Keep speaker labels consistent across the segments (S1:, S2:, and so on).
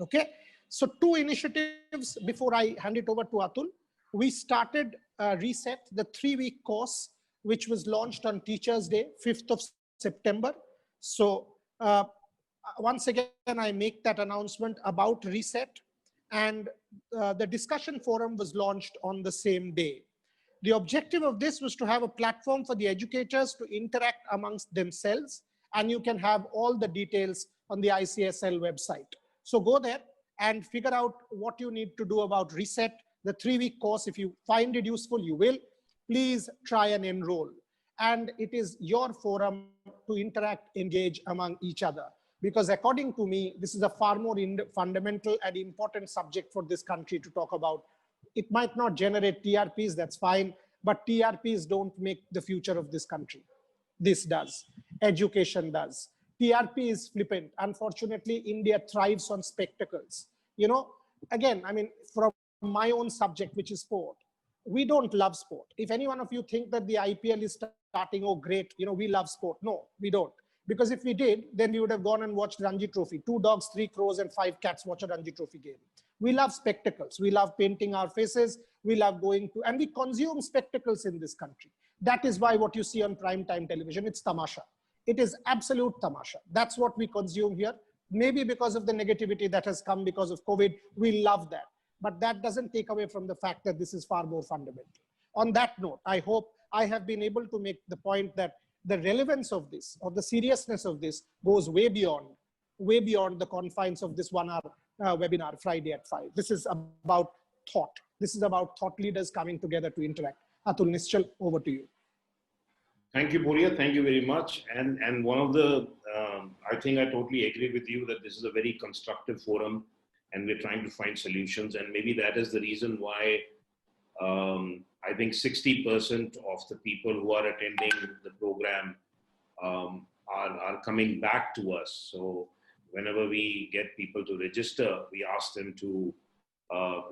S1: Okay, so two initiatives before I hand it over to Atul. We started Reset, the 3-week course, which was launched on Teachers' Day, 5th of September. So once again, I make that announcement about Reset, and the discussion forum was launched on the same day. The objective of this was to have a platform for the educators to interact amongst themselves, and you can have all the details on the ICSL website. So go there and figure out what you need to do about Reset, the 3-week course. If you find it useful, you will. Please try and enroll. And it is your forum to interact, engage among each other. Because according to me, this is a far more fundamental and important subject for this country to talk about. It might not generate TRPs, that's fine, but TRPs don't make the future of this country. This does. Education does. TRP is flippant. Unfortunately, India thrives on spectacles. You know, again, I mean, from my own subject, which is sport, we don't love sport. If any one of you think that the IPL is starting, oh great, you know, we love sport. No, we don't. Because if we did, then we would have gone and watched Ranji Trophy. 2 dogs, 3 crows, and 5 cats watch a Ranji Trophy game. We love spectacles. We love painting our faces. We love going to, and we consume spectacles in this country. That is why what you see on primetime television, it's tamasha. It is absolute tamasha. That's what we consume here. Maybe because of the negativity that has come because of COVID, we love that. But that doesn't take away from the fact that this is far more fundamental. On that note, I hope I have been able to make the point that the relevance of this, or the seriousness of this, goes way beyond the confines of this 1 hour webinar Friday at 5. This is about thought. This is about thought leaders coming together to interact. Atul Nischal, over to you.
S2: Thank you, Puriya. Thank you very much. And one of the, I think I totally agree with you that this is a very constructive forum and we're trying to find solutions. And maybe that is the reason why I think 60% of the people who are attending the program are coming back to us. So whenever we get people to register, we ask them to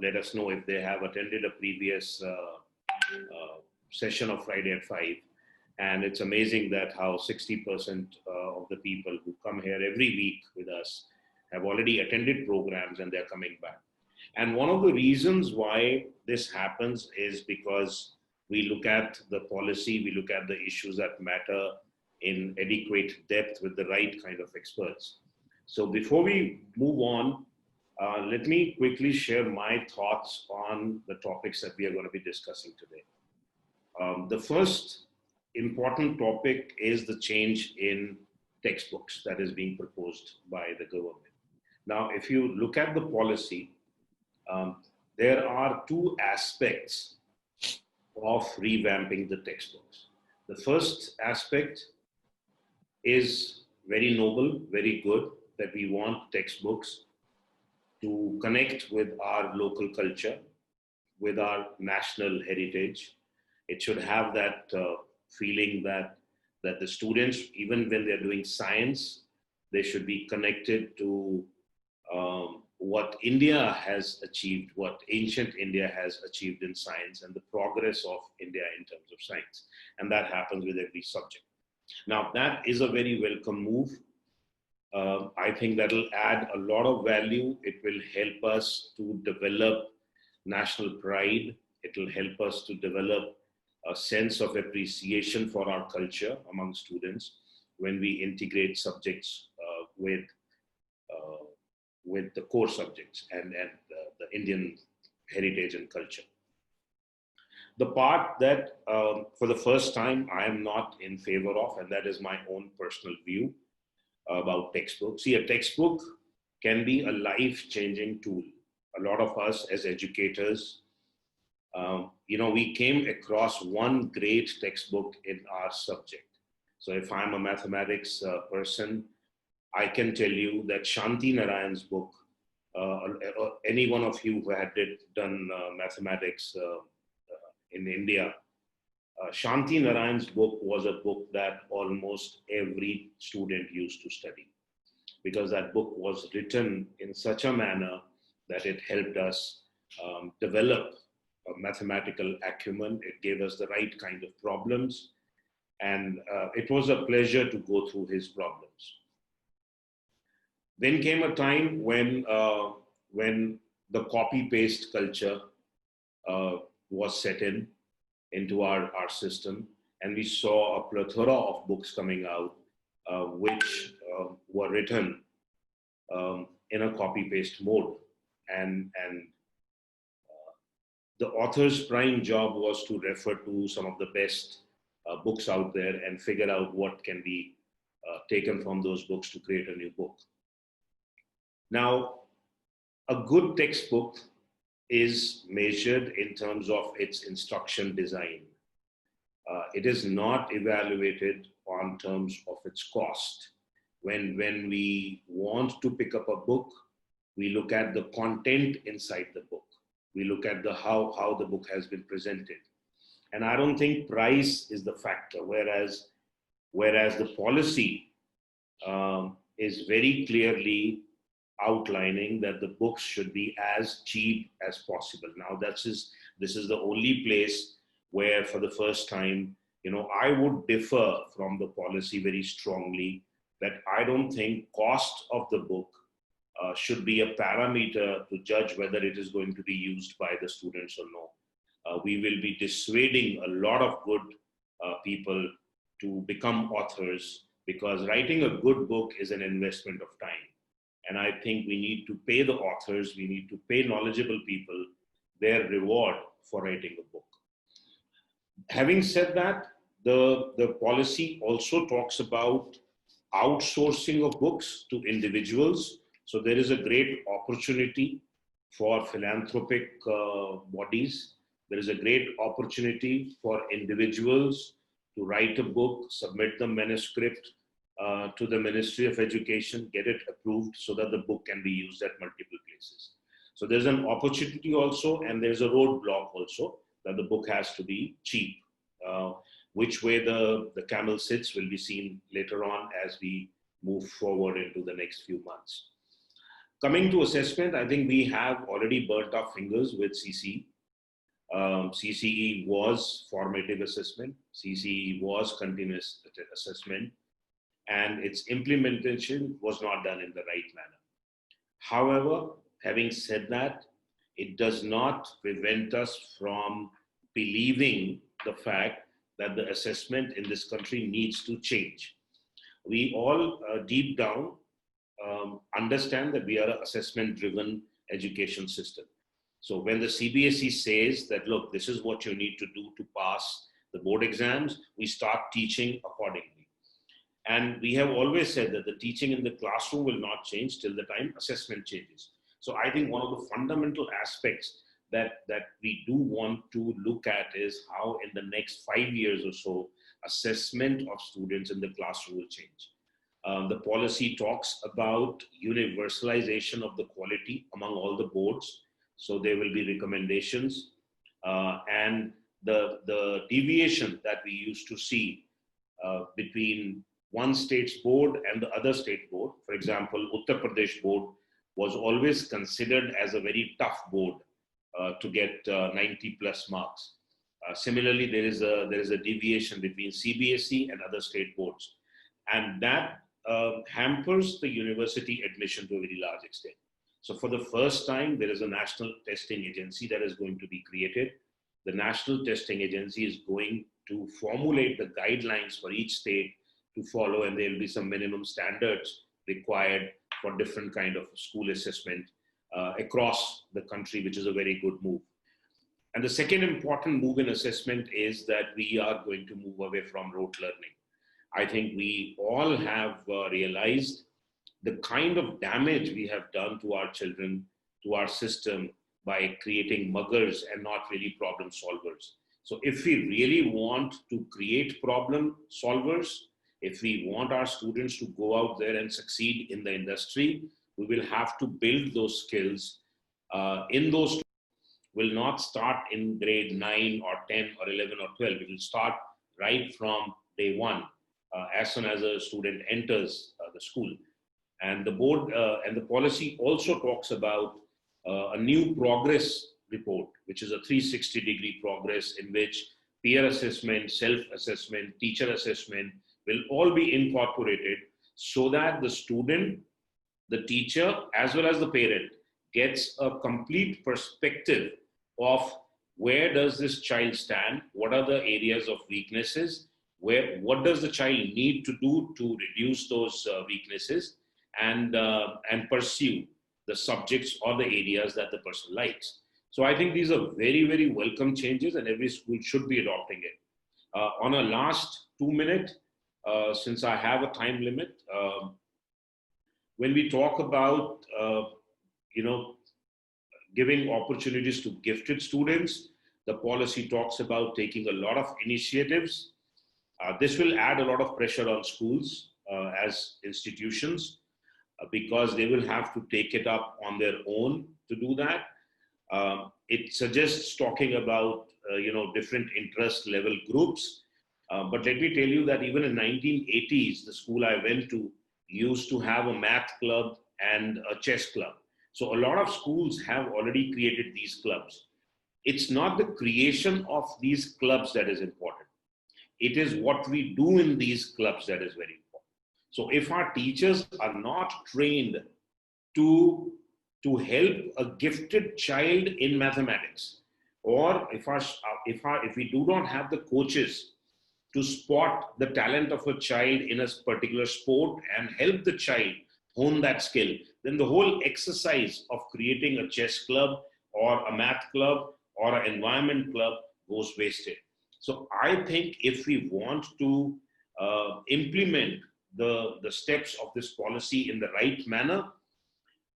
S2: let us know if they have attended a previous session of Friday at 5. And it's amazing that how 60% of the people who come here every week with us have already attended programs and they're coming back. And one of the reasons why this happens is because we look at the policy, we look at the issues that matter in adequate depth with the right kind of experts. So before we move on, let me quickly share my thoughts on the topics that we are going to be discussing today. The first important topic is the change in textbooks that is being proposed by the government. Now, if you look at the policy, there are 2 aspects of revamping the textbooks. The first aspect is very noble, very good, that we want textbooks to connect with our local culture, with our national heritage. It should have that feeling that the students, even when they're doing science, they should be connected to what India has achieved, what ancient India has achieved in science and the progress of India in terms of science. And that happens with every subject. Now, that is a very welcome move. I think that'll add a lot of value. It will help us to develop national pride. It will help us to develop a sense of appreciation for our culture among students when we integrate subjects with the core subjects and the Indian heritage and culture. The part that for the first time I am not in favor of, and that is my own personal view about textbooks. See, a textbook can be a life-changing tool. A lot of us as educators, you know, we came across one great textbook in our subject. So if I'm a mathematics person, I can tell you that Shanti Narayan's book, any one of you who had done mathematics in India, Shanti Narayan's book was a book that almost every student used to study, because that book was written in such a manner that it helped us develop a mathematical acumen. It gave us the right kind of problems, and it was a pleasure to go through his problems. Then came a time when when the copy-paste culture was set into our system, and we saw a plethora of books coming out which were written in a copy-paste mode. And the author's prime job was to refer to some of the best books out there and figure out what can be taken from those books to create a new book. Now, a good textbook is measured in terms of its instruction design. It is not evaluated on terms of its cost. When we want to pick up a book, we look at the content inside the book. We look at the how the book has been presented. And I don't think price is the factor, whereas the policy is very clearly outlining that the books should be as cheap as possible. Now, this is the only place where, for the first time, I would differ from the policy very strongly, that I don't think cost of the book should be a parameter to judge whether it is going to be used by the students or no. We will be dissuading a lot of good people to become authors, because writing a good book is an investment of time. And I think we need to pay the authors, we need to pay knowledgeable people their reward for writing a book. Having said that, the policy also talks about outsourcing of books to individuals. So there is a great opportunity for philanthropic bodies. There is a great opportunity for individuals to write a book, submit the manuscript to the Ministry of Education, get it approved so that the book can be used at multiple places. So there's an opportunity also, and there's a roadblock also, that the book has to be cheap. Which way the camel sits will be seen later on as we move forward into the next few months. Coming to assessment, I think we have already burnt our fingers with CCE. CCE was formative assessment. CCE was continuous assessment, and its implementation was not done in the right manner. However, having said that, it does not prevent us from believing the fact that the assessment in this country needs to change. We all deep down understand that we are an assessment-driven education system. So when the CBSE says that, look, this is what you need to do to pass the board exams, we start teaching accordingly. And we have always said that the teaching in the classroom will not change till the time assessment changes. So I think one of the fundamental aspects that we do want to look at is how in the next 5 years or so, assessment of students in the classroom will change. The policy talks about universalization of the quality among all the boards. So there will be recommendations, and the deviation that we used to see between one state's board and the other state board. For example, Uttar Pradesh board was always considered as a very tough board to get 90 plus marks. Similarly, there is a deviation between CBSE and other state boards, and that hampers the university admission to a very large extent. So for the first time, there is a national testing agency that is going to be created. The national testing agency is going to formulate the guidelines for each state to follow, and there will be some minimum standards required for different kind of school assessment across the country, which is a very good move. And the second important move in assessment is that we are going to move away from rote learning. I think we all have realized the kind of damage we have done to our children, to our system, by creating muggers and not really problem solvers. So if we really want to create problem solvers, if we want our students to go out there and succeed in the industry, we will have to build those skills in those. Will not start in grade 9 or 10 or 11 or 12. It will start right from day one, as soon as a student enters the school. And the board and the policy also talks about a new progress report, which is a 360-degree progress in which peer assessment, self-assessment, teacher assessment will all be incorporated so that the student, the teacher, as well as the parent gets a complete perspective of where does this child stand, what are the areas of weaknesses, what does the child need to do to reduce those weaknesses, and pursue the subjects or the areas that the person likes. So I think these are very, very welcome changes, and every school should be adopting it. On a last 2 minute, since I have a time limit, when we talk about you know giving opportunities to gifted students, the policy talks about taking a lot of initiatives. This will add a lot of pressure on schools as institutions because they will have to take it up on their own to do that. It suggests talking about different interest level groups, but let me tell you that even in 1980s, the school I went to used to have a math club and a chess club. So a lot of schools have already created these clubs. It's not the creation of these clubs that is important. It is what we do in these clubs that is very important. So if our teachers are not trained to help a gifted child in mathematics, or if we do not have the coaches to spot the talent of a child in a particular sport and help the child hone that skill, then the whole exercise of creating a chess club or a math club or an environment club goes wasted. So I think if we want to implement the steps of this policy in the right manner,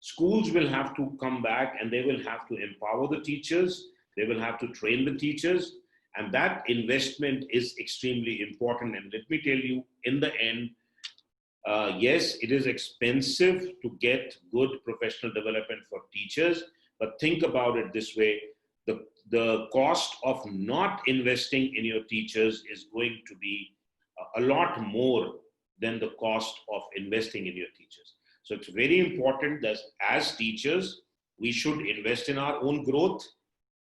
S2: schools will have to come back and they will have to empower the teachers, they will have to train the teachers, and that investment is extremely important. And let me tell you, in the end, yes, it is expensive to get good professional development for teachers, but think about it this way. The cost of not investing in your teachers is going to be a lot more than the cost of investing in your teachers. So it's very important that as teachers, we should invest in our own growth.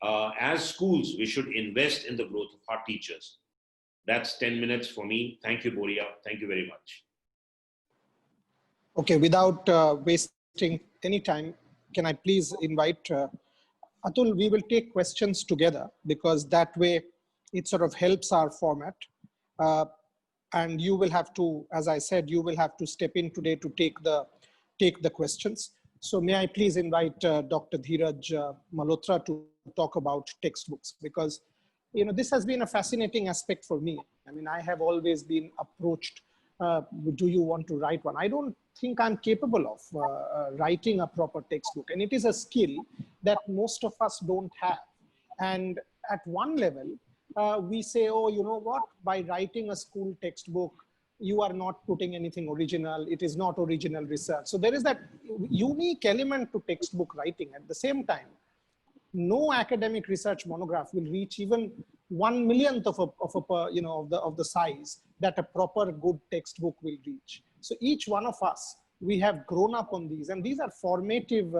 S2: As schools, we should invest in the growth of our teachers. That's 10 minutes for me. Thank you, Boria. Thank you very much.
S1: Okay, without wasting any time, can I please invite Atul? We will take questions together because that way it sort of helps our format. And you will have to, as I said, you will have to step in today to take the questions. So may I please invite Dr. Dheeraj Malhotra to talk about textbooks, because this has been a fascinating aspect for me. I mean, I have always been approached, do you want to write one? I don't think I'm capable of writing a proper textbook, and it is a skill that most of us don't have. And at one level, we say, oh, you know what, by writing a school textbook, you are not putting anything original. It is not original research. So there is that unique element to textbook writing. At the same time, no academic research monograph will reach even 1/1,000,000th of the size that a proper good textbook will reach. So each one of us, we have grown up on these, and these are formative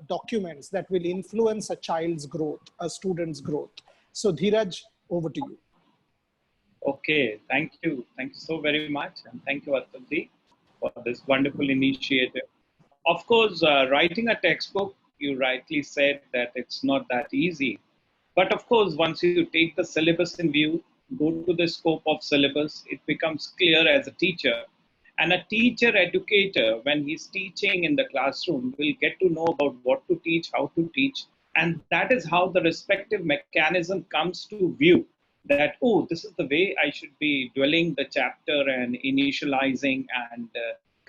S1: documents that will influence a child's growth, a student's growth. So Dheeraj, over to you.
S3: Okay, thank you. Thank you so very much. And thank you, Atulji, for this wonderful initiative. Of course, writing a textbook, you rightly said that it's not that easy. But of course, once you take the syllabus in view, go to the scope of syllabus, it becomes clear as a teacher. And a teacher educator, when he's teaching in the classroom, will get to know about what to teach, how to teach. And that is how the respective mechanism comes to view. That, oh, this is the way I should be dwelling the chapter and initializing and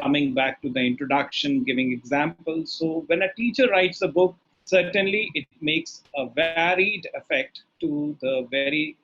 S3: coming back to the introduction, giving examples. So when a teacher writes a book, certainly it makes a varied effect to the very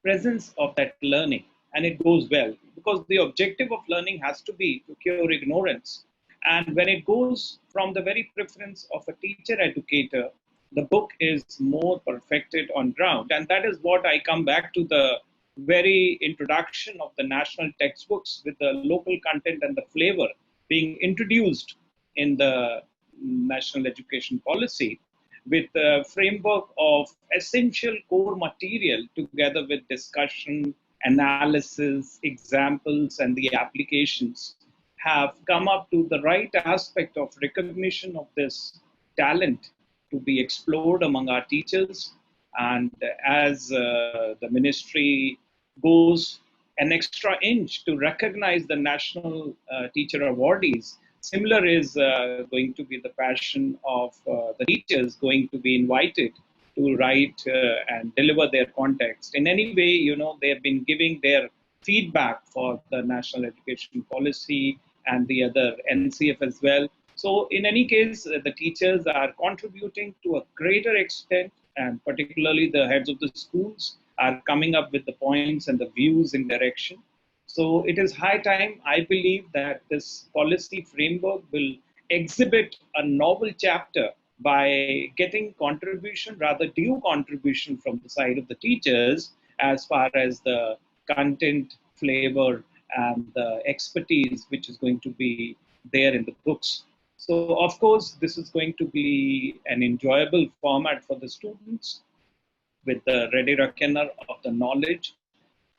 S3: presence of that learning, and it goes well, because the objective of learning has to be to cure ignorance. And when it goes from the very preference of a teacher educator, the book is more perfected on ground. And that is what I come back to the very introduction of the national textbooks, with the local content and the flavor being introduced in the national education policy, with the framework of essential core material together with discussion, analysis, examples, and the applications, have come up to the right aspect of recognition of this talent to be explored among our teachers. And as the ministry goes an extra inch to recognize the national teacher awardees, similar is going to be the passion of the teachers going to be invited to write and deliver their context. In any way, they have been giving their feedback for the national education policy and the other NCF as well. So in any case, the teachers are contributing to a greater extent, and particularly the heads of the schools are coming up with the points and the views in direction. So it is high time, I believe, that this policy framework will exhibit a novel chapter by getting contribution, rather due contribution from the side of the teachers as far as the content, flavor, and the expertise which is going to be there in the books. So, of course, this is going to be an enjoyable format for the students with the ready reckoner of the knowledge.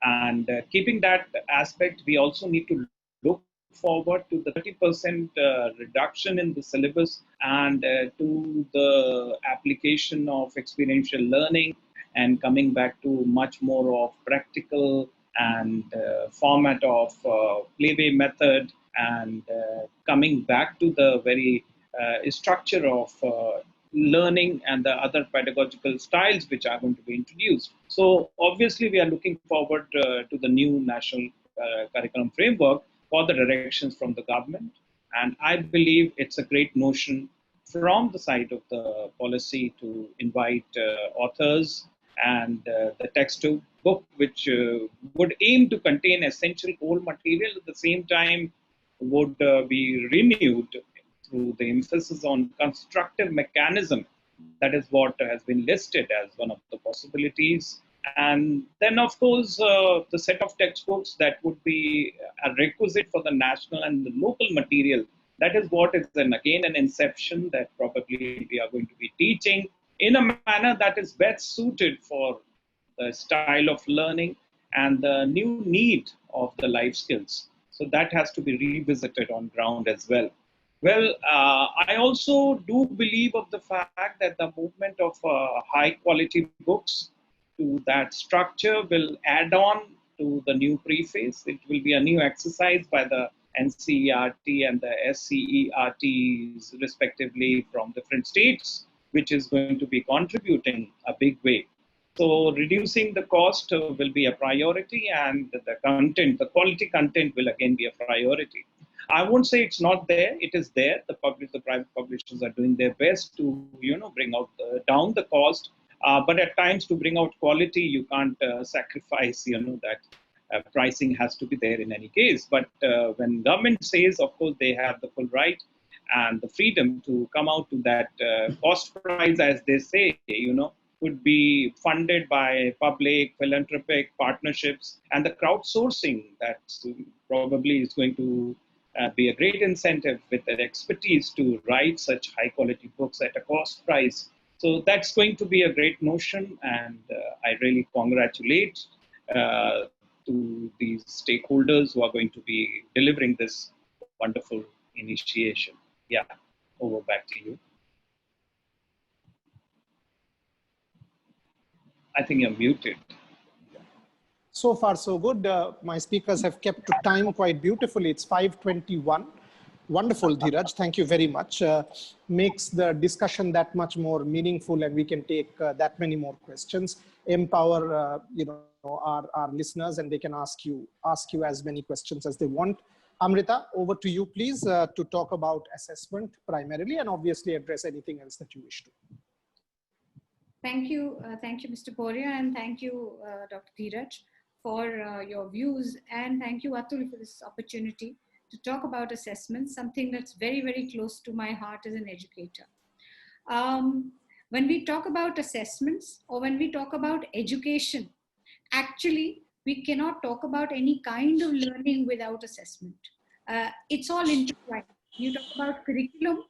S3: And keeping that aspect, we also need to look forward to the 30% reduction in the syllabus and to the application of experiential learning and coming back to much more of practical and format of playway method and coming back to the very structure of learning and the other pedagogical styles which are going to be introduced. So obviously we are looking forward to the new national curriculum framework for the directions from the government. And I believe it's a great notion from the side of the policy to invite authors and the textbook which would aim to contain essential core material, at the same time would be renewed through the emphasis on constructive mechanism. That is what has been listed as one of the possibilities. And then, of course, the set of textbooks that would be a requisite for the national and the local material. That is what is again an inception that probably we are going to be teaching in a manner that is best suited for the style of learning and the new need of the life skills. So that has to be revisited on ground as well. Well, I also do believe of the fact that the movement of high quality books to that structure will add on to the new preface. It will be a new exercise by the NCERT and the SCERTs respectively from different states, which is going to be contributing a big way. So reducing the cost will be a priority, and the content, the quality content will again be a priority. I won't say it's not there. It is there. The private publishers are doing their best to, bring out down the cost. But at times, to bring out quality, you can't sacrifice, that pricing has to be there in any case. But when government says, of course, they have the full right and the freedom to come out to that cost price, as they say, could be funded by public, philanthropic partnerships, and the crowdsourcing that probably is going to be a great incentive with that expertise to write such high quality books at a cost price. So that's going to be a great notion, and I really congratulate to these stakeholders who are going to be delivering this wonderful initiation. Yeah, over back to you. I think you're muted.
S1: So far, so good. My speakers have kept to time quite beautifully. It's 5:21. Wonderful, Dheeraj. Thank you very much. Makes the discussion that much more meaningful, and we can take that many more questions. Empower, our listeners, and they can ask you as many questions as they want. Amrita, over to you, please, to talk about assessment primarily, and obviously address anything else that you wish to.
S4: Thank you, Mr. Poria, and thank you, Dr. Dheeraj, for your views, and thank you, Atul, for this opportunity to talk about assessment, something that's very, very close to my heart as an educator. When we talk about assessments or when we talk about education, actually, we cannot talk about any kind of learning without assessment. It's all intertwined. You talk about curriculum,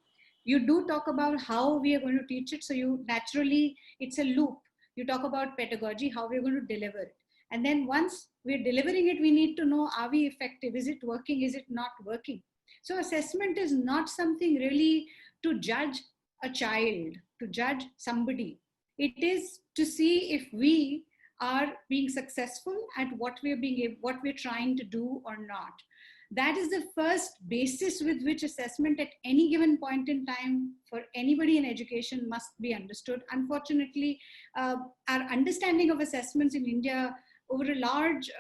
S4: you do talk about how we are going to teach it. So you naturally, it's a loop. You talk about pedagogy, how we're going to deliver it. And then once we're delivering it, we need to know, are we effective? Is it working? Is it not working? So assessment is not something really to judge a child, to judge somebody. It is to see if we are being successful at what what we're trying to do or not. That is the first basis with which assessment at any given point in time for anybody in education must be understood. Unfortunately, our understanding of assessments in India over a large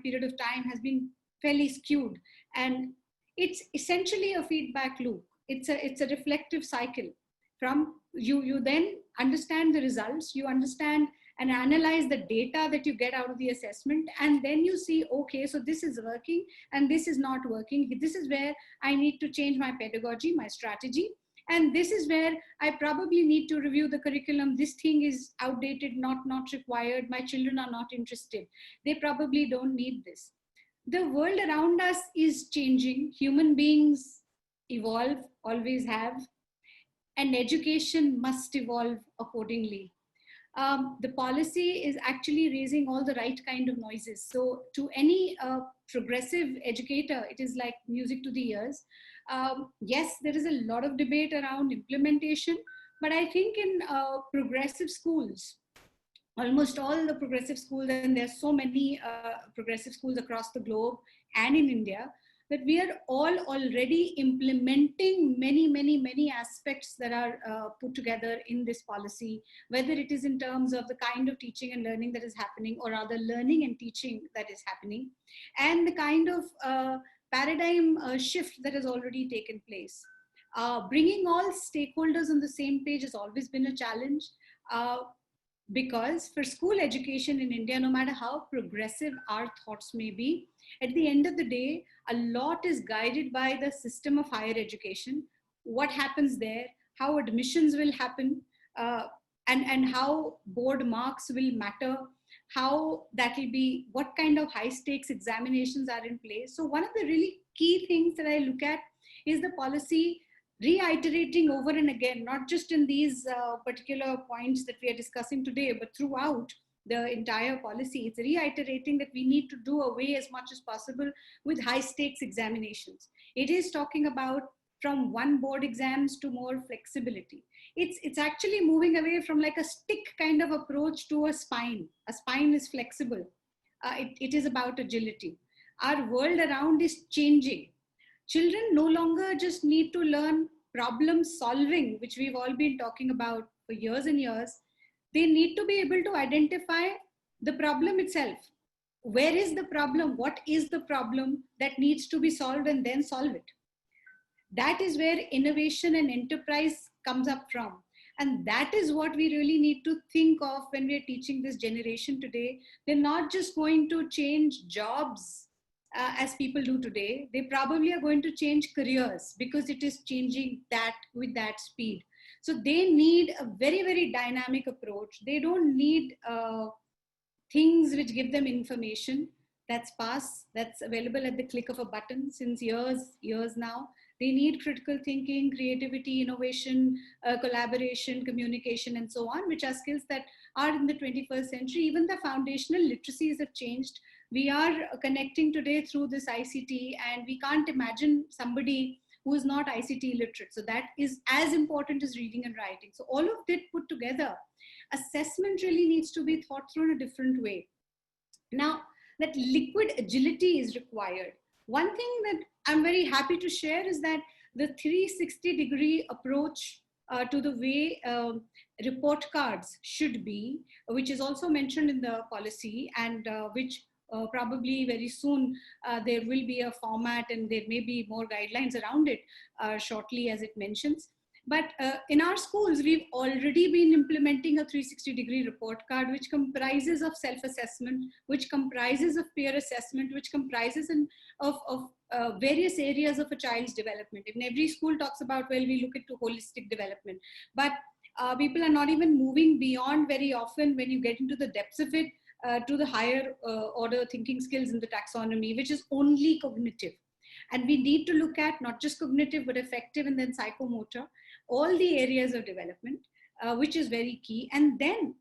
S4: period of time has been fairly skewed, and it's essentially a feedback loop. It's a reflective cycle. From you then understand the results, you understand and analyze the data that you get out of the assessment, and then you see, okay, so this is working and this is not working. This is where I need to change my pedagogy, my strategy, and this is where I probably need to review the curriculum. This thing is outdated, not required. My children are not interested. They probably don't need this. The world around us is changing. Human beings evolve, always have, and education must evolve accordingly. The policy is actually raising all the right kind of noises. So to any progressive educator, it is like music to the ears. Yes, there is a lot of debate around implementation, but I think in progressive schools, almost all the progressive schools, and there's so many progressive schools across the globe and in India, that we are all already implementing many aspects that are put together in this policy, whether it is in terms of the kind of teaching and learning that is happening, or rather learning and teaching that is happening, and the kind of paradigm shift that has already taken place. Bringing all stakeholders on the same page has always been a challenge. Because for school education in India, no matter how progressive our thoughts may be, at the end of the day, a lot is guided by the system of higher education, what happens there, how admissions will happen, and how board marks will matter, how that will be, what kind of high stakes examinations are in place. So one of the really key things that I look at is the policy reiterating over and again, not just in these particular points that we are discussing today, but throughout the entire policy. It's reiterating that we need to do away as much as possible with high stakes examinations. It is talking about from one board exams to more flexibility. It's actually moving away from like a stick kind of approach to a spine. A spine is flexible. It is about agility. Our world around is changing. Children no longer just need to learn problem solving, which we've all been talking about for years and years. They need to be able to identify the problem itself. Where is the problem? What is the problem that needs to be solved, and then solve it? That is where innovation and enterprise comes up from. And that is what we really need to think of when we're teaching this generation today. They're not just going to change jobs as people do today. They probably are going to change careers because it is changing that with that speed. So they need a very dynamic approach. They don't need things which give them information that's sparse, that's available at the click of a button since years now. They need critical thinking, creativity, innovation, collaboration, communication, and so on, which are skills that are in the 21st century. Even the foundational literacies have changed. We are connecting today through this ICT, and we can't imagine somebody who is not ICT literate. So that is as important as reading and writing. So all of that put together, assessment really needs to be thought through in a different way. Now, that liquid agility is required. One thing that I'm very happy to share is that the 360-degree approach to the way report cards should be, which is also mentioned in the policy, and which probably very soon there will be a format, and there may be more guidelines around it shortly, as it mentions. But in our schools, we've already been implementing a 360-degree report card, which comprises of self-assessment, which comprises of peer assessment, which comprises of various areas of a child's development. In every school talks about, well, we look into holistic development, but people are not even moving beyond very often when you get into the depths of it to the higher order thinking skills in the taxonomy, which is only cognitive. And we need to look at not just cognitive, but affective and then psychomotor, all the areas of development, which is very key. And then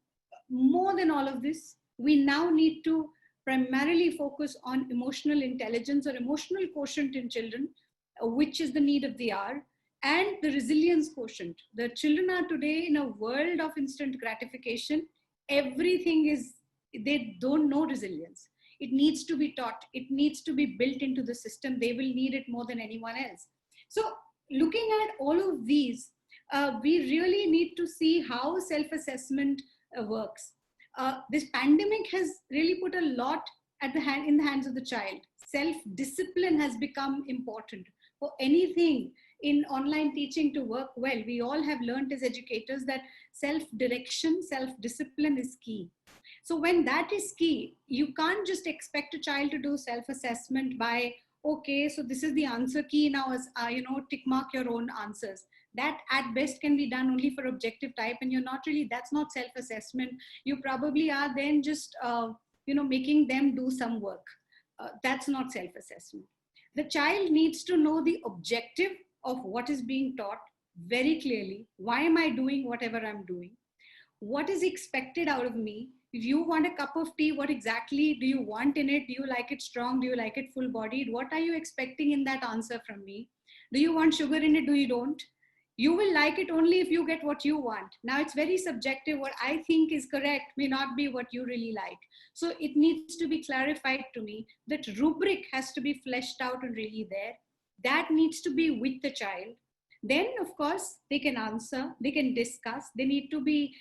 S4: more than all of this, we now need to primarily focus on emotional intelligence or emotional quotient in children, which is the need of the hour, and the resilience quotient. The children are today in a world of instant gratification. Everything is, they don't know resilience. It needs to be taught. It needs to be built into the system. They will need it more than anyone else. So looking at all of these, we really need to see how self-assessment works. This pandemic has really put a lot in the hands of the child. Self-discipline has become important. For anything in online teaching to work well, we all have learned as educators that self-direction, self-discipline is key. So when that is key, you can't just expect a child to do self-assessment by, okay, so this is the answer key now, as tick mark your own answers. That at best can be done only for objective type, and you're not really, that's not self-assessment. You probably are then just, making them do some work. That's not self-assessment. The child needs to know the objective of what is being taught very clearly. Why am I doing whatever I'm doing? What is expected out of me? If you want a cup of tea, what exactly do you want in it? Do you like it strong? Do you like it full bodied? What are you expecting in that answer from me? Do you want sugar in it? Do you don't? You will like it only if you get what you want. Now it's very subjective. What I think is correct may not be what you really like. So it needs to be clarified to me. That rubric has to be fleshed out and really there. That needs to be with the child. Then, of course, they can answer, they can discuss, they need to be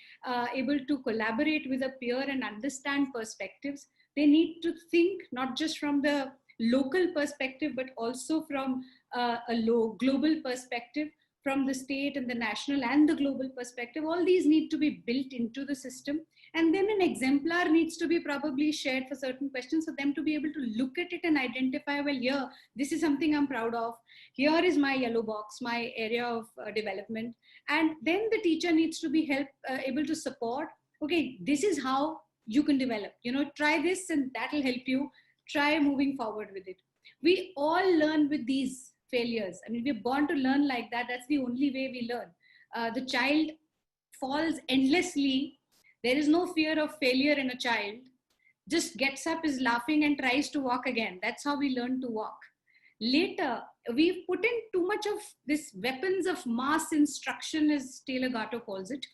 S4: able to collaborate with a peer and understand perspectives. They need to think not just from the local perspective, but also from a global perspective, from the state and the national and the global perspective. All these need to be built into the system. And then an exemplar needs to be probably shared for certain questions for them to be able to look at it and identify, well, here, this is something I'm proud of. Here is my yellow box, my area of development. And then the teacher needs to be able to support, okay, this is how you can develop. Try this and that'll help you. Try moving forward with it. We all learn with these failures. I mean, we're born to learn like that. That's the only way we learn. The child falls endlessly. There is no fear of failure in a child. Just gets up, is laughing and tries to walk again. That's how we learn to walk. Later, we've put in too much of this weapons of mass instruction, as Taylor Gatto calls it,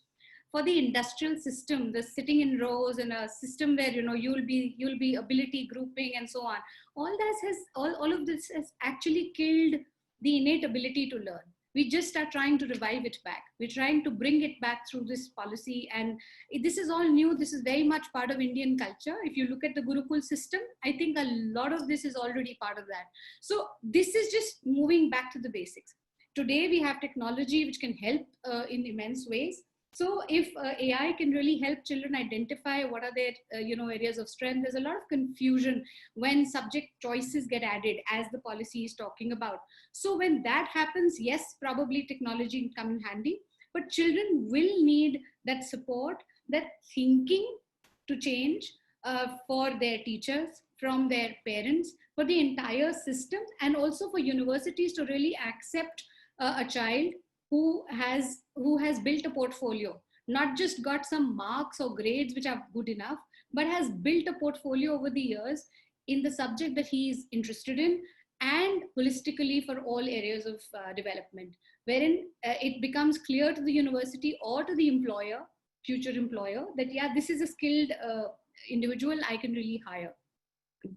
S4: for the industrial system, the sitting in rows in a system where you'll be ability grouping and so on. All of this has actually killed the innate ability to learn. We just are trying to revive it back. We're trying to bring it back through this policy, and this is all new. This is very much part of Indian culture. If you look at the Gurukul system, I think a lot of this is already part of that. So this is just moving back to the basics. Today we have technology which can help in immense ways. So if AI can really help children identify what are their areas of strength, there's a lot of confusion when subject choices get added, as the policy is talking about. So when that happens, yes, probably technology can come in handy, but children will need that support, that thinking to change for their teachers, from their parents, for the entire system, and also for universities to really accept a child who has built a portfolio, not just got some marks or grades which are good enough, but has built a portfolio over the years in the subject that he is interested in, and holistically for all areas of development, wherein it becomes clear to the university or to the employer, future employer, that yeah, this is a skilled individual I can really hire.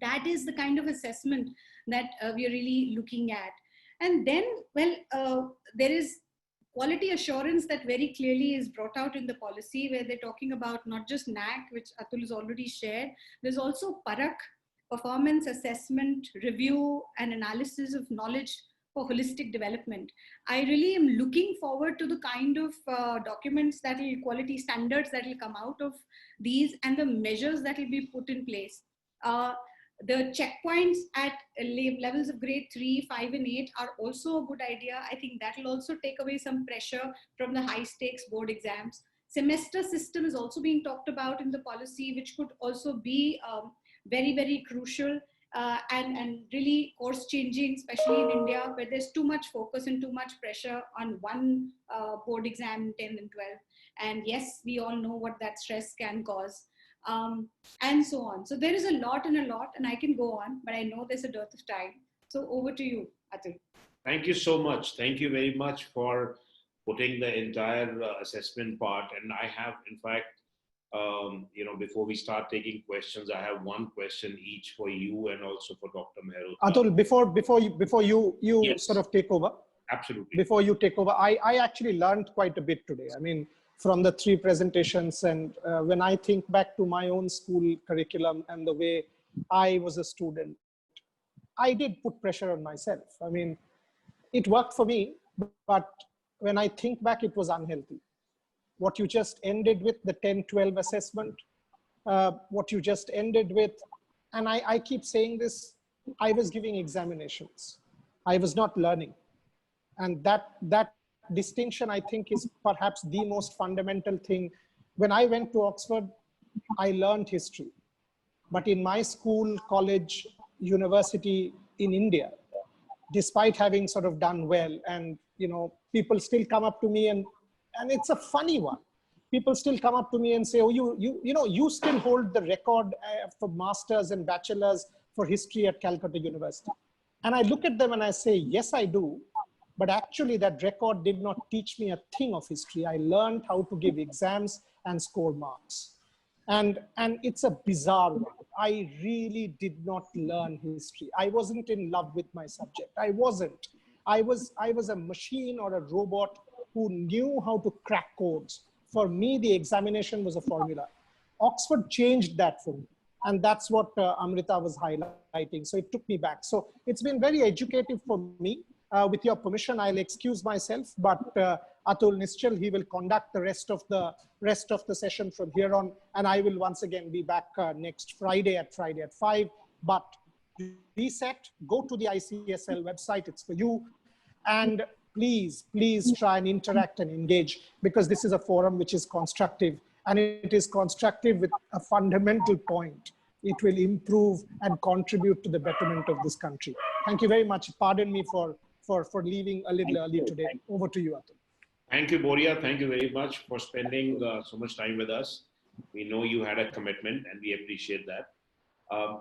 S4: That is the kind of assessment that we are really looking at. And then, there is quality assurance that very clearly is brought out in the policy, where they're talking about not just NAAC, which Atul has already shared. There's also PARAK, Performance Assessment, Review and Analysis of Knowledge for Holistic Development. I really am looking forward to the kind of documents that will, quality standards that will come out of these, and the measures that will be put in place. The checkpoints at levels of grade 3, 5 and 8 are also a good idea. I think that will also take away some pressure from the high stakes board exams. Semester system is also being talked about in the policy, which could also be very, very crucial and really course changing, especially in India, where there's too much focus and too much pressure on one board exam, 10 and 12. And yes, we all know what that stress can cause. And so on. So there is a lot, and I can go on, but I know there's a dearth of time. So over to you, Atul.
S2: Thank you so much. Thank you very much for putting the entire assessment part. And I have, in fact, before we start taking questions, I have one question each for you and also for Dr. Mehrotra.
S1: Atul, before you
S2: Yes.
S1: sort of take over,
S2: Absolutely.
S1: before you take over, I actually learned quite a bit today. I mean, from the 3 presentations, and when I think back to my own school curriculum and the way I was a student, I did put pressure on myself. I mean, it worked for me, but when I think back, it was unhealthy. What you just ended with, the 10-12 assessment, what you just ended with, and I keep saying this, I was giving examinations. I was not learning. And that distinction, I think, is perhaps the most fundamental thing. When I went to Oxford, I learned history. But in my school, college, university in India, despite having sort of done well, and people still come up to me, and it's a funny one. People still come up to me and say, oh, you still hold the record for masters and bachelors for history at Calcutta University. And I look at them and I say, yes, I do. But actually that record did not teach me a thing of history. I learned how to give exams and score marks. And it's a bizarre one. I really did not learn history. I wasn't in love with my subject. I wasn't. I was a machine or a robot who knew how to crack codes. For me, the examination was a formula. Oxford changed that for me. And that's what Amrita was highlighting. So it took me back. So it's been very educative for me. With your permission, I'll excuse myself, but Atul Nischal, he will conduct the rest of the session from here on, and I will once again be back next Friday at 5. But reset, go to the ICSL website, it's for you, and please try and interact and engage, because this is a forum which is constructive, and it is constructive with a fundamental point. It will improve and contribute to the betterment of this country. Thank you very much. Pardon me for leaving a little early today. Over to you, Atul.
S2: Thank you, Boria. Thank you very much for spending so much time with us. We know you had a commitment and we appreciate that.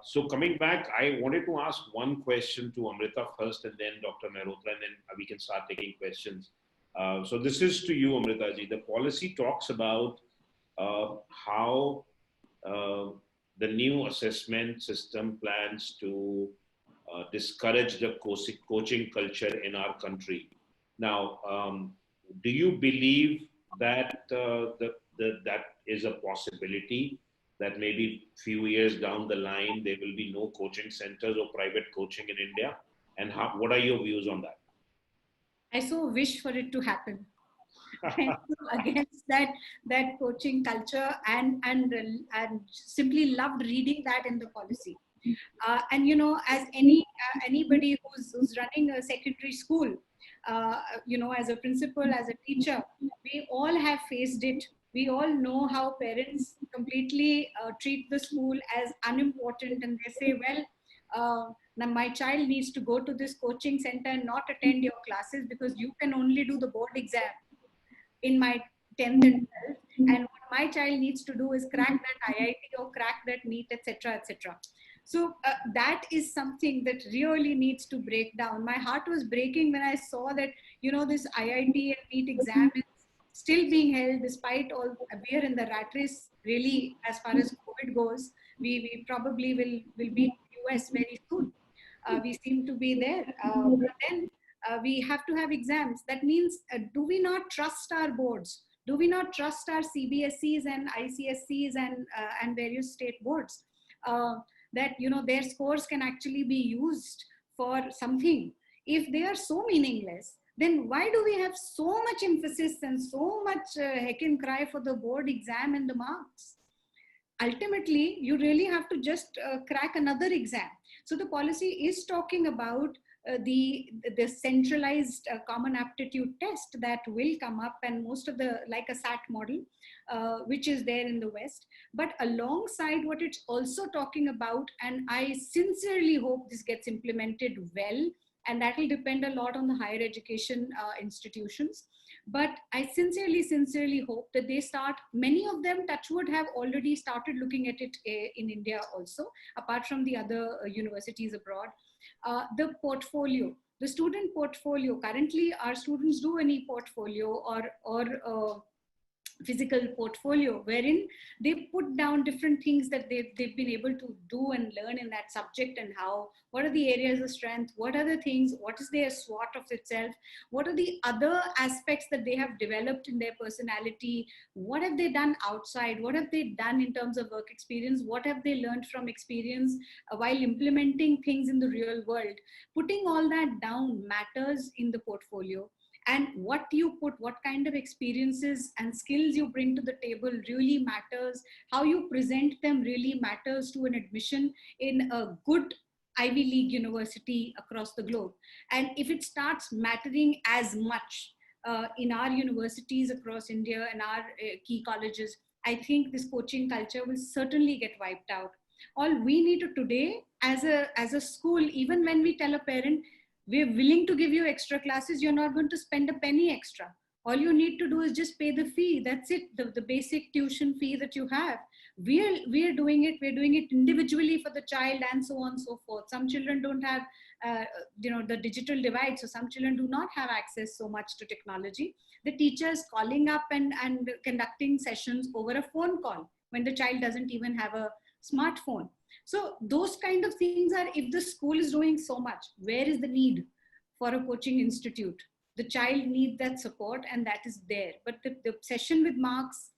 S2: So coming back, I wanted to ask one question to Amrita first and then Dr. Mehrotra, and then we can start taking questions. So this is to you, Amrita ji. The policy talks about how the new assessment system plans to discourage the coaching culture in our country. Now, do you believe that that is a possibility, that maybe few years down the line there will be no coaching centers or private coaching in India? And what are your views on that?
S4: I so wish for it to happen. Against that coaching culture, and simply loved reading that in the policy. And as anybody who's running a secondary school, as a principal, as a teacher, we all have faced it. We all know how parents completely treat the school as unimportant, and they say, well, now my child needs to go to this coaching center and not attend your classes because you can only do the board exam in my 10th and 12th, and what my child needs to do is crack that IIT or crack that NEET, etc., etc. So that is something that really needs to break down. My heart was breaking when I saw that, this IIT and NEET exam is still being held despite all. We are in the rat race, really, as far as COVID goes. We probably will be in US very soon. We seem to be there. But then we have to have exams. That means, do we not trust our boards? Do we not trust our CBSEs and ICSCs and various state boards? That their scores can actually be used for something. If they are so meaningless, then why do we have so much emphasis and so much heck and cry for the board exam and the marks? Ultimately, you really have to just crack another exam. So the policy is talking about the centralized common aptitude test that will come up, and most of like a SAT model, which is there in the West. But alongside what it's also talking about, and I sincerely hope this gets implemented well, and that will depend a lot on the higher education institutions. But I sincerely hope that they start, many of them, touchwood, have already started looking at it in India also, apart from the other universities abroad. The portfolio, The student portfolio, currently our students do an e-portfolio or physical portfolio wherein they put down different things that they've been able to do and learn in that subject, and how, what are the areas of strength, what are the things, what is their SWOT of itself, what are the other aspects that they have developed in their personality, what have they done outside, what have they done in terms of work experience, what have they learned from experience while implementing things in the real world. Putting all that down matters in the portfolio, and what you put, what kind of experiences and skills you bring to the table really matters. How you present them really matters to an admission in a good Ivy League university across the globe. And if it starts mattering as much in our universities across India and our key colleges, I think this coaching culture will certainly get wiped out. All we need to today as a school, even when we tell a parent, we're willing to give you extra classes, you're not going to spend a penny extra. All you need to do is just pay the fee. That's it, the basic tuition fee that you have. We're doing it individually for the child, and so on and so forth. Some children don't have the digital divide, so some children do not have access so much to technology. The teachers calling up and conducting sessions over a phone call when the child doesn't even have a smartphone. So those kind of things are, if the school is doing so much, where is the need for a coaching institute? The child needs that support, and that is there. But the obsession with marks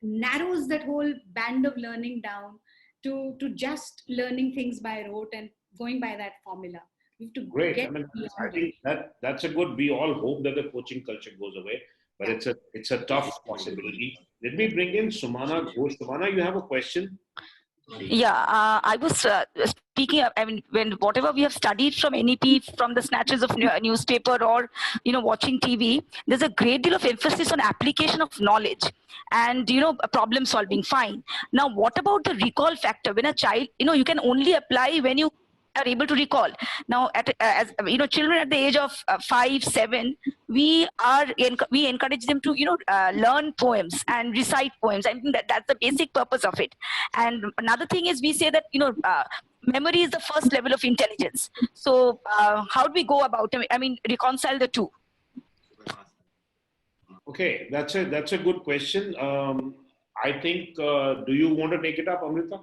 S4: narrows that whole band of learning down to just learning things by rote and going by that formula. We have to
S2: Great.
S4: get
S2: I mean, I
S4: beyond it.
S2: think that's a good. We all hope that the coaching culture goes away, but it's a tough possibility. Let me bring in Sumana Ghosh. Sumana, you have a question?
S5: Yeah, I was speaking. I mean, when whatever we have studied from NEP, from the snatches of newspaper or watching TV, there's a great deal of emphasis on application of knowledge and problem solving. Fine. Now, what about the recall factor? When a child, you can only apply when you are able to recall. Now, as children at the age of 5, 7, we encourage them to learn poems and recite poems. I think that's the basic purpose of it. And another thing is, we say that memory is the first level of intelligence. So how do we go about it? I mean, reconcile the two?
S2: Okay, that's a good question. I think. Do you want to take it up, Amrita?